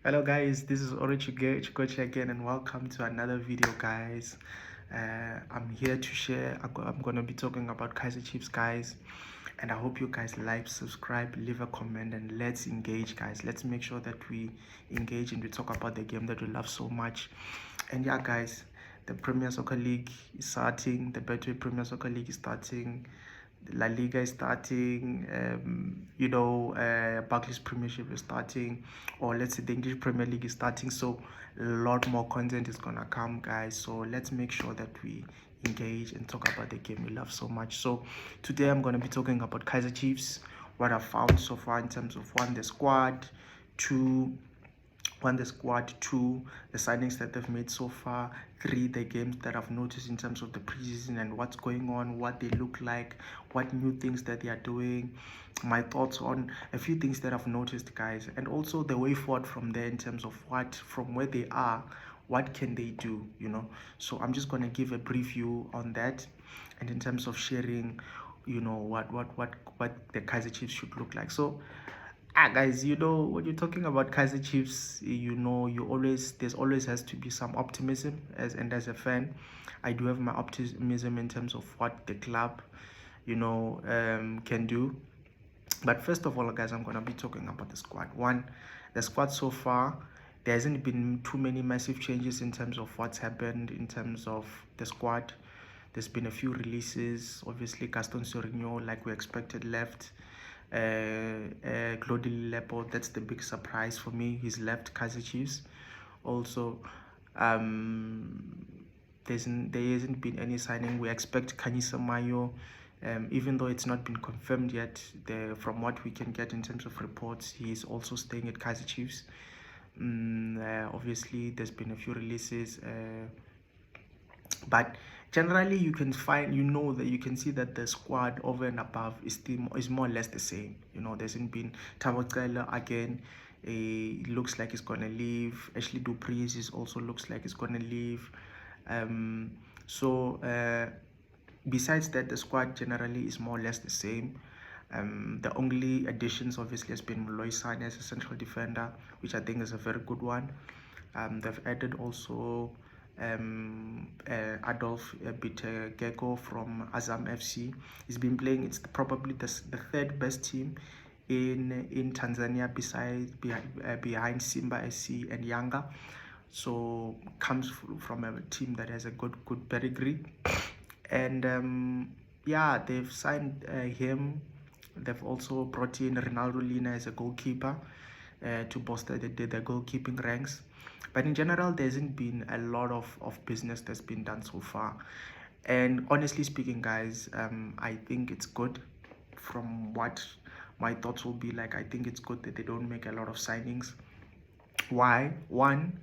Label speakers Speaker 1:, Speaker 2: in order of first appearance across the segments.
Speaker 1: Hello guys, this is Orochi again and welcome to another video guys. I'm here to share, I'm going to be talking about Kaizer Chiefs guys, and I hope you guys like, subscribe, leave a comment, and let's engage guys. Let's make sure that we engage and we talk about the game that we love so much. And yeah guys, the Premier Soccer League is starting, the Betway Premier Soccer League is starting, La Liga is starting, Barclays Premiership is starting, or let's say the English Premier League is starting. So a lot more content is gonna come, guys. So let's make sure that we engage and talk about the game we love so much. So today I'm gonna be talking about Kaizer Chiefs, what I found so far in terms of the squad, two, two, the signings that they've made so far, three, the games that I've noticed in terms of the preseason and what's going on, what they look like, what new things that they are doing, my thoughts on a few things that I've noticed, guys, and also the way forward from there in terms of from where they are, what can they do, So I'm just going to give a brief view on that, and in terms of sharing, what the Kaizer Chiefs should look like. So guys, when you're talking about Kaizer Chiefs, there's always has to be some optimism, as a fan I do have my optimism in terms of what the club can do. But first of all guys, I'm gonna be talking about the squad. The squad so far, there hasn't been too many massive changes in terms of what's happened in terms of the squad. There's been a few releases. Obviously Gaston Soriano, like we expected, left. Claude Lepo, that's the big surprise for me. He's left Kaizer Chiefs. Also, there hasn't been any signing. We expect Kaizer Mayo, even though it's not been confirmed yet. From what we can get in terms of reports, he's also staying at Kaizer Chiefs. Obviously, there's been a few releases, but generally you can that you can see that the squad over and above is more or less the same. There hasn't been Thabo again. It looks like he's gonna leave. Ashley Dupreez is also looks like he's gonna leave. Besides that, the squad generally is more or less the same. The only additions obviously has been Loisane as a central defender, which I think is a very good one. They've added also Adolf Gecko from Azam FC. He's been playing. It's probably the third best team in Tanzania behind Simba SC and Yanga. So comes from a team that has a good pedigree. And they've signed him. They've also brought in Ronaldo Lina as a goalkeeper to bolster the goalkeeping ranks. But in general, there hasn't been a lot of business that's been done so far. And honestly speaking, guys, I think it's good. From what my thoughts will be like, I think it's good that they don't make a lot of signings. Why? One,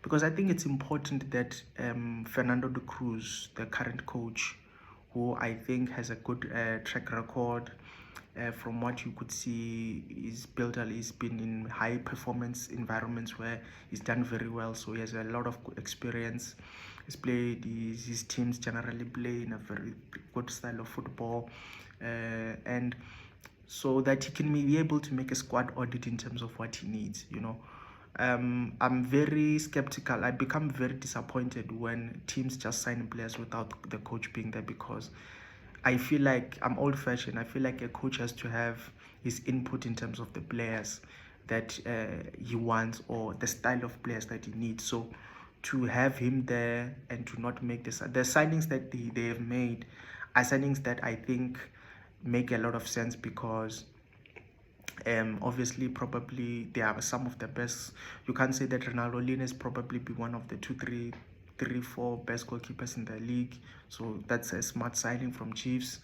Speaker 1: because I think it's important that Fernando de Cruz, the current coach, who I think has a good track record, from what you could see, he's been in high performance environments where he's done very well. So he has a lot of experience. His teams generally play in a very good style of football, and so that he can be able to make a squad audit in terms of what he needs. I'm very skeptical. I become very disappointed when teams just sign players without the coach being there, because I feel like I'm old-fashioned. I feel like a coach has to have his input in terms of the players that he wants, or the style of players that he needs. So to have him there and to not make the signings that they have made are signings that I think make a lot of sense, because obviously probably they are some of the best. You can't say that Ronaldo Lina is probably be one of the 4 best goalkeepers in the league. So that's a smart signing from Chiefs.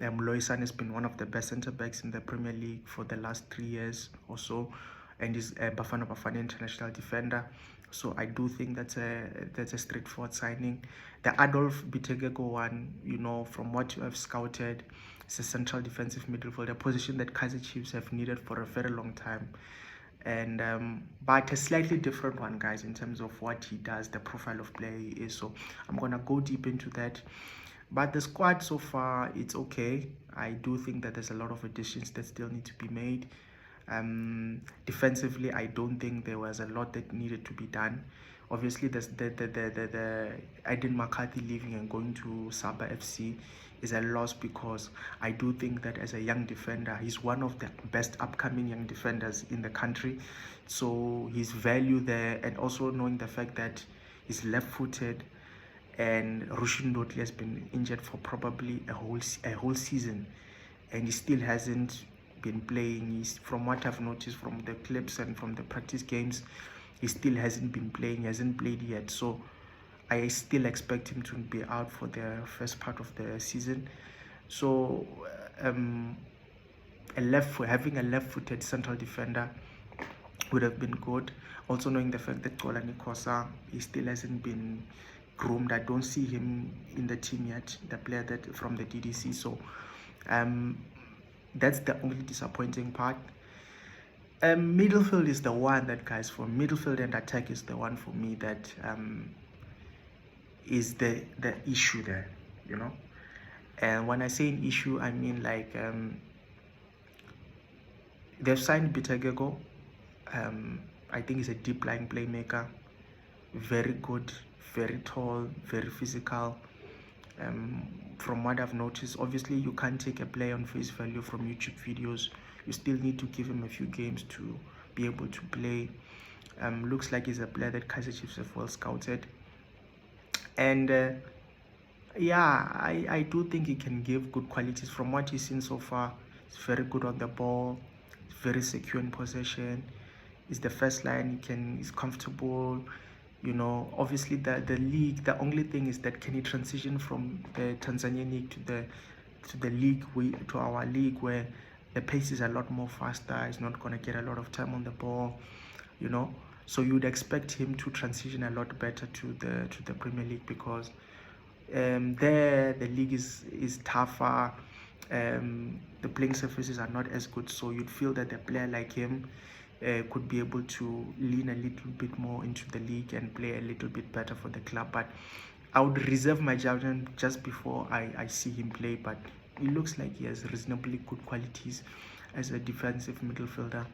Speaker 1: Loisan has been one of the best centre backs in the Premier League for the last 3 years or so, and is a Bafana international defender. So I do think that's a straightforward signing. The Adolf Bitegeko one, from what you have scouted, it's a central defensive midfielder, a position that Kaizer Chiefs have needed for a very long time. And but a slightly different one, guys, in terms of what he does, the profile of player he is. So I'm gonna go deep into that. But the squad so far, it's okay. I do think that there's a lot of additions that still need to be made. Defensively, I don't think there was a lot that needed to be done. Obviously, the Aiden McCarthy leaving and going to Saba FC is a loss, because I do think that as a young defender, he's one of the best upcoming young defenders in the country. So his value there, and also knowing the fact that he's left-footed, and Rushin Dotli has been injured for probably a whole season, and he still hasn't been playing. He's, from what I've noticed from the clips and from the practice games, he still hasn't been playing. He hasn't played yet, so I still expect him to be out for the first part of the season. So having a left-footed central defender would have been good. Also knowing the fact that Kolani Kosa, he still hasn't been groomed. I don't see him in the team yet, the player that from the DDC. So that's the only disappointing part. Midfield is the one that, guys, for midfield and attack is the one for me that is the issue there, you know. And when I say an issue, I mean like they've signed Bitagego. I think he's a deep lying playmaker, very good, very tall, very physical. From what I've noticed, obviously you can't take a player on face value from YouTube videos. You still need to give him a few games to be able to play. Looks like he's a player that Kaizer Chiefs have well scouted, and yeah, I do think he can give good qualities. From what he's seen so far, he's very good on the ball, he's very secure in possession. He's the first line, he's comfortable. You know, obviously the league, the only thing is that can he transition from the Tanzanian league to the league, to our league, where the pace is a lot more faster. He's not going to get a lot of time on the ball, you know. So you would expect him to transition a lot better to the Premier League, because there the league is tougher. The playing surfaces are not as good, so you'd feel that a player like him could be able to lean a little bit more into the league and play a little bit better for the club. But I would reserve my judgment just before I see him play. But it looks like he has reasonably good qualities as a defensive midfielder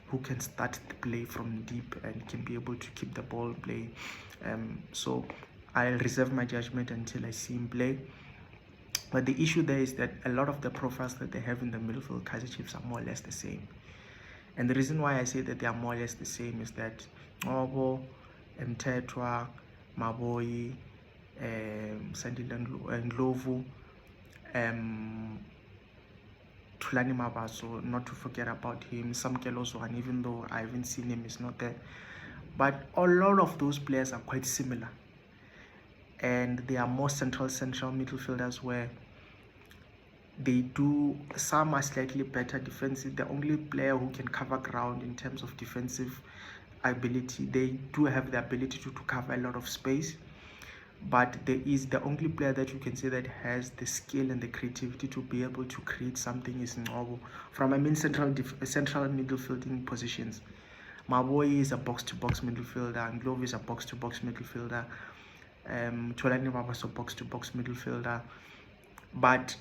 Speaker 1: who can start the play from deep and can be able to keep the ball playing. So I'll reserve my judgment until I see him play. But the issue there is that a lot of the profiles that they have in the midfield, Kaizer Chiefs, are more or less the same. And the reason why I say that they are more or less the same is that Ngobo, Mtetwa, Maboyi, Sandile Ndlovu, Tulani Mabaso, not to forget about him, Samkelo Zohan, even though I haven't seen him, he's not there. But a lot of those players are quite similar. And they are more central midfielders, where some are slightly better defensive. The only player who can cover ground in terms of defensive ability, they do have the ability to cover a lot of space, but there is the only player that you can say that has the skill and the creativity to be able to create something is Ngobo. From central midfielding positions, Maboyi is a box-to-box midfielder, and Ndlovu is a box-to-box midfielder, Tolani Mabaso box-to-box midfielder, but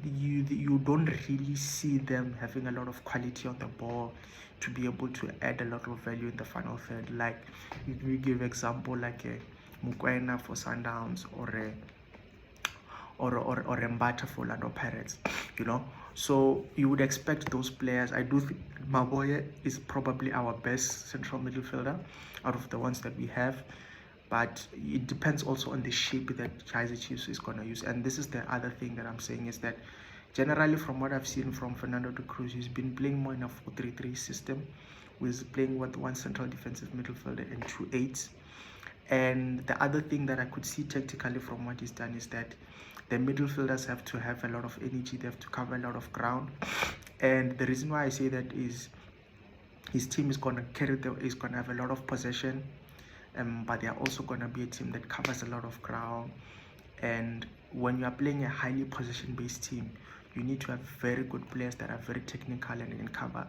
Speaker 1: you don't really see them having a lot of quality on the ball to be able to add a lot of value in the final third. Like, if we give example like a Mukwena for Sundowns, or Mbata for Orlando Pirates, you know. So you would expect those players. I do think Maboye is probably our best central midfielder out of the ones that we have, but it depends also on the shape that Kaizer Chiefs is going to use. And this is the other thing that I'm saying, is that generally from what I've seen from Fernando de Cruz, he's been playing more in a 4-3-3 system, with playing with one central defensive midfielder and 2 8s. And the other thing that I could see tactically from what he's done is that the midfielders have to have a lot of energy, they have to cover a lot of ground. And the reason why I say that is his team is going to have a lot of possession, but they are also going to be a team that covers a lot of ground. And when you are playing a highly possession-based team, you need to have very good players that are very technical and can cover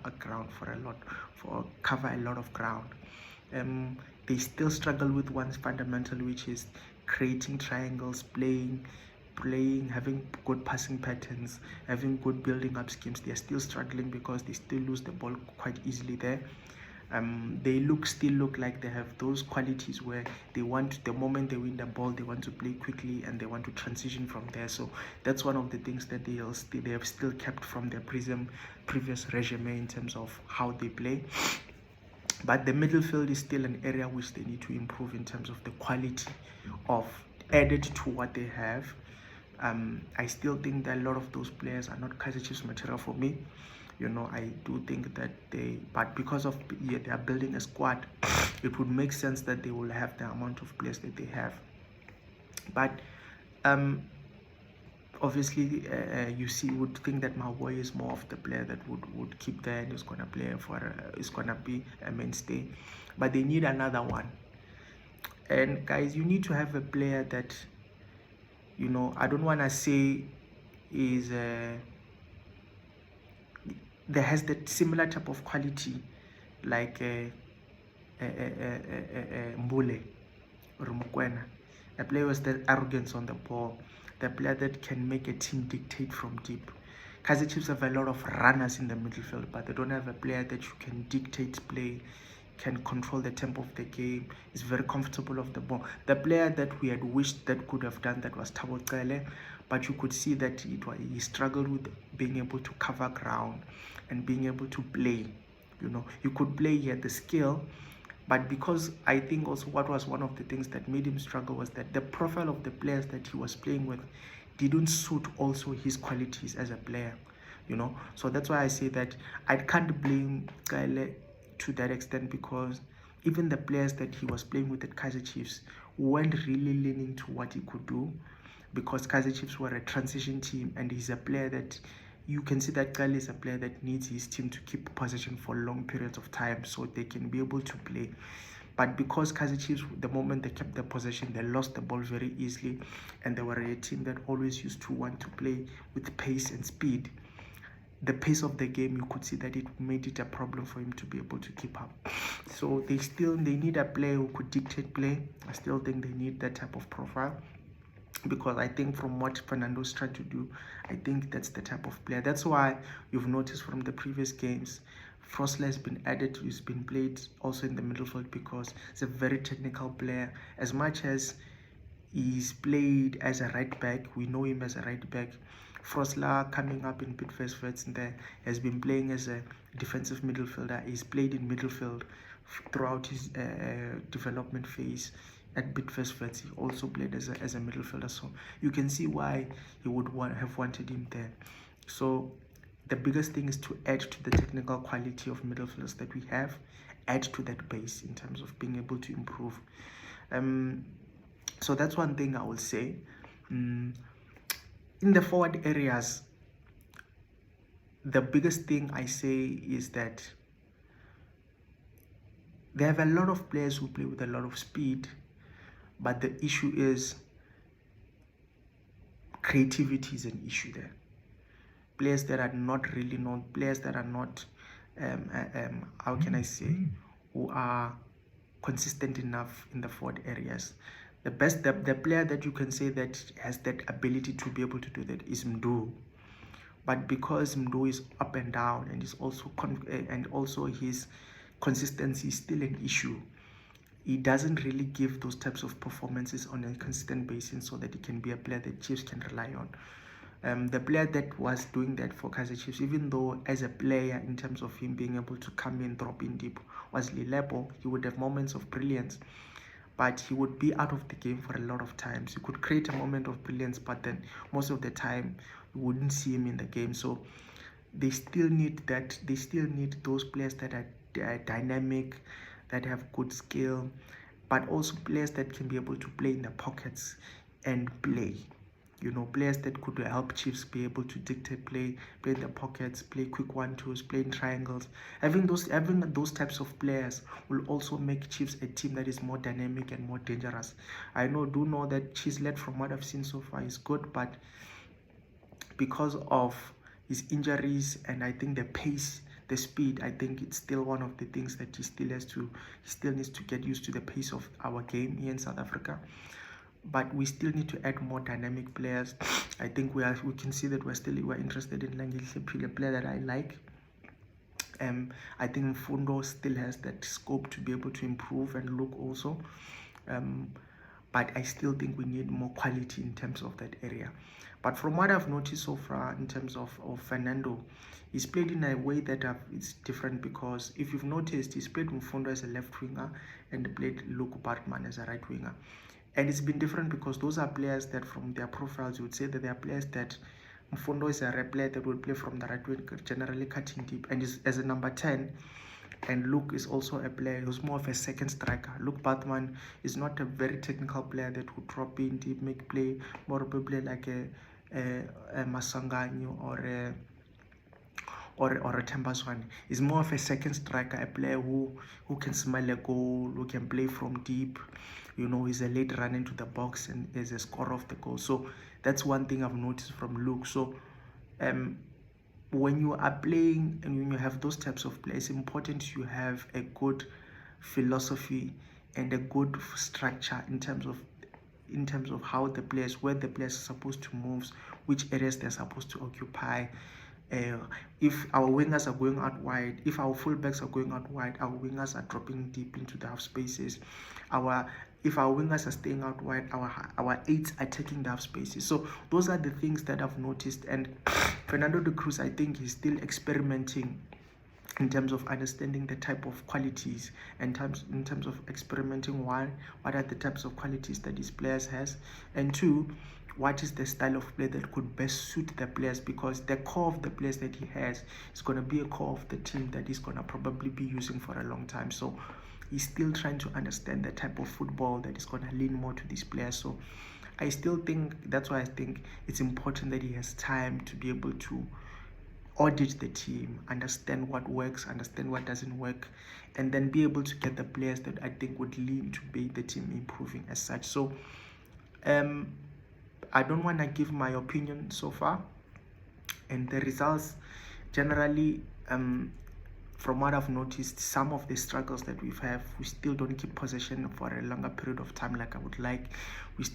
Speaker 1: a lot of ground. They still struggle with one fundamental, which is creating triangles, playing playing, having good passing patterns, having good building up schemes, they're still struggling because they still lose the ball quite easily there. They still look like they have those qualities where they want, the moment they win the ball, they want to play quickly and they want to transition from there. So that's one of the things that they have still kept from their previous regime in terms of how they play. But the midfield is still an area which they need to improve in terms of the quality of added to what they have. I still think that a lot of those players are not Kaizer Chiefs material for me. I do think that but because of they are building a squad, it would make sense that they will have the amount of players that they have. But obviously, you would think that Maboy is more of the player that would keep there and is gonna play is gonna be a mainstay. But they need another one. And guys, you need to have a player that, I don't wanna say is that has that similar type of quality like Mbule or Mokwena, a player with that arrogance on the ball, the player that can make a team dictate from deep. Kaizer Chiefs have a lot of runners in the midfield, but they don't have a player that you can dictate play, can control the tempo of the game, is very comfortable of the ball. The player that we had wished that could have done that was Thabo Cele, but you could see that he struggled with being able to cover ground and being able to play. You could play, he had the skill, but because I think also what was one of the things that made him struggle was that the profile of the players that he was playing with didn't suit also his qualities as a player. So that's why I say that I can't blame Cele to that extent, because even the players that he was playing with at Kaizer Chiefs weren't really leaning to what he could do, because Kaizer Chiefs were a transition team, and he's a player that you can see that Cele is a player that needs his team to keep possession for long periods of time so they can be able to play. But because Kaizer Chiefs, the moment they kept the possession, they lost the ball very easily, and they were a team that always used to want to play with pace and speed. The pace of the game, you could see that it made it a problem for him to be able to keep up. So they need a player who could dictate play. I still think they need that type of profile, because I think from what Fernando's trying to do, I think that's the type of player. That's why you've noticed from the previous games, Frosler has been added, he's been played also in the midfield, because he's a very technical player. As much as he's played as a right back, we know him as a right back. Frosler, coming up in Midfield there, has been playing as a defensive midfielder. He's played in midfield throughout his development phase. At Midfield, he also played as a midfielder, so you can see why he would have wanted him there. So the biggest thing is to add to the technical quality of midfielders that we have, add to that base in terms of being able to improve. So that's one thing I will say. In the forward areas, the biggest thing I say is that they have a lot of players who play with a lot of speed, but the issue is creativity is an issue there. Players that are not really known, players that are not, how can I say, who are consistent enough in the forward areas. The player that you can say that has that ability to be able to do that is Mdu. But because Mdu is up and down, and is also also his consistency is still an issue, he doesn't really give those types of performances on a consistent basis so that he can be a player that Chiefs can rely on. The player that was doing that for Kaizer Chiefs, even though as a player in terms of him being able to come in, drop in deep, was Lilebo. He would have moments of brilliance, but he would be out of the game for a lot of times. He could create a moment of brilliance, but then most of the time you wouldn't see him in the game. So they still need that. They still need those players that are dynamic, that have good skill, but also players that can be able to play in the pockets and play. Players that could help Chiefs be able to dictate play in the pockets, play quick 1-2s, play in triangles. Having those types of players will also make Chiefs a team that is more dynamic and more dangerous. I do know that Chislett, from what I've seen so far, is good, but because of his injuries and I think the pace, the speed, I think it's still one of the things that he still needs to get used to the pace of our game here in South Africa. but we still need to add more dynamic players. I think we can see that we're interested in Langile, a player that I like. I think Fundo still has that scope to be able to improve and look also. But I still think we need more quality in terms of that area. But from what I've noticed so far in terms of Fernando, he's played in a way that it's different, because if you've noticed, he's played Mfundo as a left winger and played Luke Bartman as a right winger. And it's been different because those are players that from their profiles, you would say that they are players that Mfundo is a player that will play from the right wing, generally cutting deep, and is as a number 10. And Luke is also a player who's more of a second striker. Luke Bartman is not a very technical player that would drop in deep, make play, more probably like a Masanganyo or a Tembazwane. Is more of a second striker, a player who can smell a goal, who can play from deep. You know, he's a late run into the box and is a scorer of the goal. So that's one thing I've noticed from Luke. So when you are playing and when you have those types of players, it's important you have a good philosophy and a good structure in terms of how the players, where the players are supposed to move, which areas they're supposed to occupy. If our wingers are going out wide, if our fullbacks are going out wide, our wingers are dropping deep into the half spaces. If our wingers are staying out wide, our eights are taking the half spaces. So those are the things that I've noticed. And Fernando de Cruz, I think he's still experimenting in terms of understanding the type of qualities, and in terms of experimenting what are the types of qualities that his players has, and two, what is the style of play that could best suit the players, because the core of the players that he has is going to be a core of the team that he's going to probably be using for a long time. So he's still trying to understand the type of football that is going to lean more to these players. So I still think that's why I think it's important that he has time to be able to audit the team, understand what works, understand what doesn't work, and then be able to get the players that I think would lean to be the team improving as such. So I don't want to give my opinion so far, and the results generally, from what I've noticed, some of the struggles that we still don't keep possession for a longer period of time like I would like. We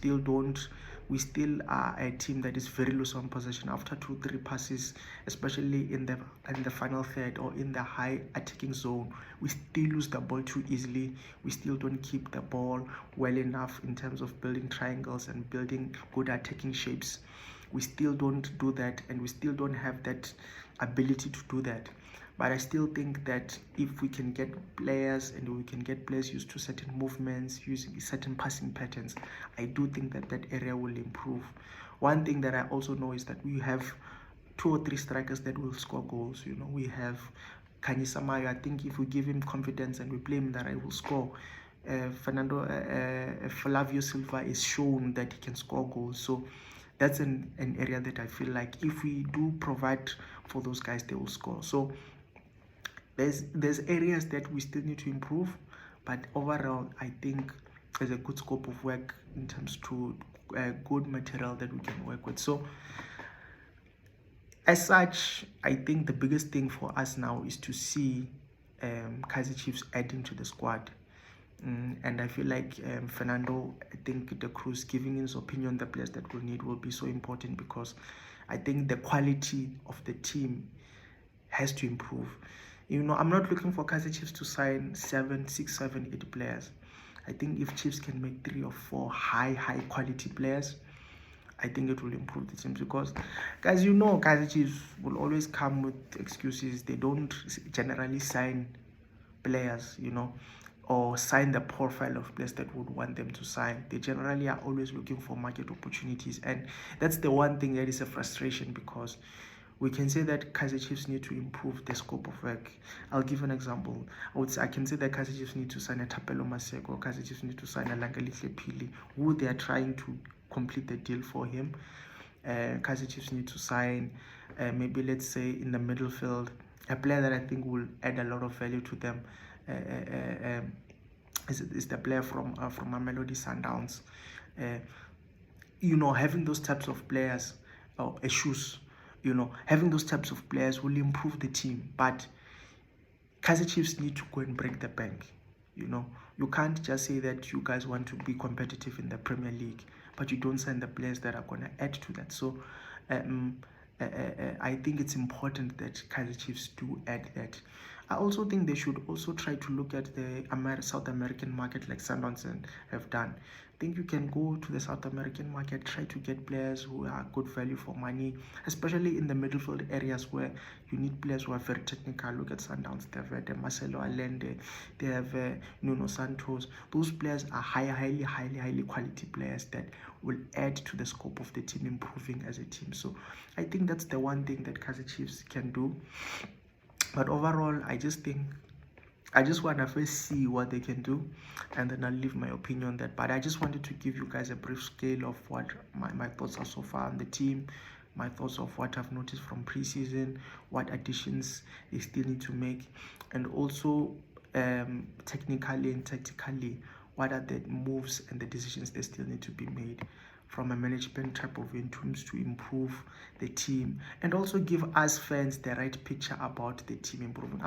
Speaker 1: still are a team that is very loose on possession after 2-3 passes, especially in the final third or in the high attacking zone. We still lose the ball too easily. We still don't keep the ball well enough in terms of building triangles and building good attacking shapes. We still don't do that, and we still don't have that ability to do that. But I still think that if we can get players used to certain movements, using certain passing patterns, I do think that area will improve. One thing that I also know is that we have 2 or 3 strikers that will score goals. You know, we have Kaizer Chiefs. I think if we give him confidence and we play him, that I will score. Flavio Silva is shown that he can score goals. So that's an area that I feel like if we do provide for those guys, they will score. So there's areas that we still need to improve, but overall I think there's a good scope of work in terms to good material that we can work with. So as such, I think the biggest thing for us now is to see Kaizer Chiefs adding to the squad. And I feel like Fernando, I think the Cruz giving his opinion on the players that we need will be so important, because I think the quality of the team has to improve. You know, I'm not looking for Kaizer Chiefs to sign 6, 7, 8 players. I think if Chiefs can make 3 or 4 high quality players, I think it will improve the team. Because, guys, you know, Kaizer Chiefs will always come with excuses. They don't generally sign players, you know, or sign the profile of players that would want them to sign. They generally are always looking for market opportunities, and that's the one thing that is a frustration, because we can say that Kaizer Chiefs need to improve the scope of work. I'll give an example. I can say that Kaizer Chiefs need to sign a Thapelo Maseko, Kaizer Chiefs need to sign a Langalihle Phili, who they are trying to complete the deal for him. Kaizer Chiefs need to sign, maybe let's say in the midfield, a player that I think will add a lot of value to them. Is the player from Mamelodi Sundowns. You know, having those types of players, or issues, you know, having those types of players will improve the team. But Kaizer Chiefs need to go and break the bank. You know, You can't just say that you guys want to be competitive in the Premier League, but you don't sign the players that are going to add to that. So I think it's important that Kaizer Chiefs do add that. I also think they should also try to look at the South American market like Sundowns have done. I think you can go to the South American market, try to get players who are good value for money, especially in the midfield areas where you need players who are very technical. Look at Sundowns, they have Marcelo Allende, they have Nuno Santos. Those players are highly quality players that will add to the scope of the team improving as a team. So I think that's the one thing that Kaizer Chiefs can do. But overall, I just want to first see what they can do, and then I'll leave my opinion on that. But I just wanted to give you guys a brief scale of what my thoughts are so far on the team, my thoughts of what I've noticed from preseason, what additions they still need to make, and also technically and tactically, what are the moves and the decisions that still need to be made from a management type of in terms to improve the team, and also give us fans the right picture about the team improving.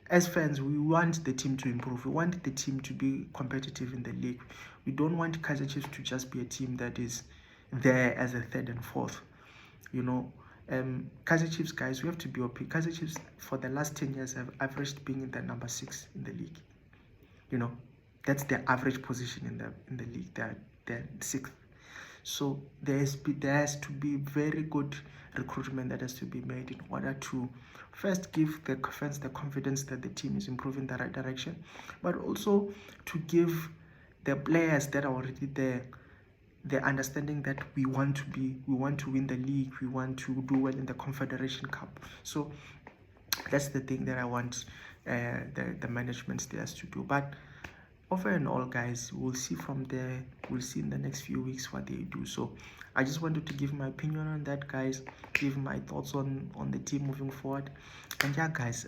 Speaker 1: As fans, we want the team to improve. We want the team to be competitive in the league. We don't want Kaizer Chiefs to just be a team that is there as a third and fourth. You know, Kaizer Chiefs, guys, we have to be OP. Kaizer Chiefs, for the last 10 years, have averaged being in the number 6 in the league. You know, that's their average position in the league. They're 6th. So there has to be very good recruitment that has to be made in order to first give the fans the confidence that the team is improving in the right direction, but also to give the players that are already there the understanding that we want to win the league, we want to do well in the Confederation Cup. So that's the thing that I want the management stairs to do. But over and all, guys, we'll see from there. We'll see in the next few weeks what they do. So I just wanted to give my opinion on that, guys, give my thoughts on the team moving forward, and yeah, guys,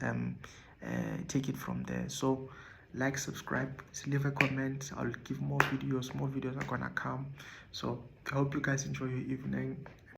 Speaker 1: take it from there. So like, subscribe, leave a comment. I'll give more videos are gonna come. So I hope you guys enjoy your evening.